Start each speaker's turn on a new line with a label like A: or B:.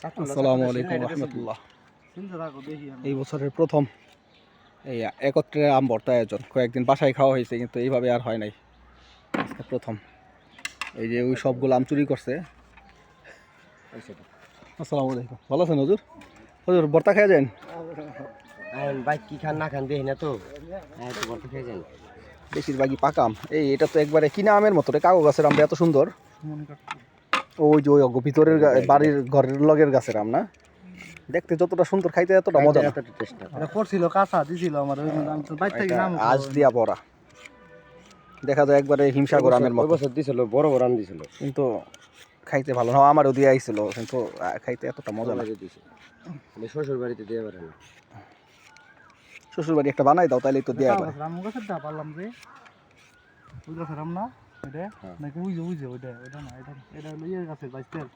A: আসসালামু আলাইকুম রহমতুল্লাহ। এই বছরের প্রথম এই একত্রে আম ভর্তা আয়োজন, কয়েকদিন বাসায় খাওয়া হয়েছে কিন্তু এইভাবে আর হয় নাই, আজকে প্রথম। এই যে ওই সবগুলো আম চুরি করছে। আসসালামু আলাইকুম, ভালো আছেন হুজুর? হুজুর ভর্তা খেয়ে যান।
B: ভাই কি খান না খান দেখি না তো, ভর্তা খেয়ে যান।
A: বেশিরভাগই পাকা আম। এটা তো একবারে কিনা আমের মতো রে, কাগজ গাছের আমটা এত সুন্দর। ওই যে ওই ভিতরের বাড়ির ঘরের লগের গাছের আম না, দেখতে যতটা সুন্দর খাইতে এতটা মজা না।
C: এটা পড়ছিল কাঁচা দিছিল আমার ওই আমি তো বাইর থেকে নাম
A: আজ দিয়া পড়া দেখা যায় একবারে হিমসাগর আমের মতো।
B: বছর দিছিল বড় বড় আম দিছিল,
A: কিন্তু খাইতে ভালো না। আমারও দিয়ে আইছিল কিন্তু খাইতে এতটা মজা লাগে।
B: শ্বশুর বাড়িতে দিয়ে পারে না।
A: শ্বশুর বাড়ি একটা বানাই দাও তাইলে তো দিয়ে পারে।
C: রাম গাছের দা পারলাম যে ওই গাছের রাম না এটা নাকি ওই যে ওইটা না এটা হলো ইয়ের গাছের বাইস্তের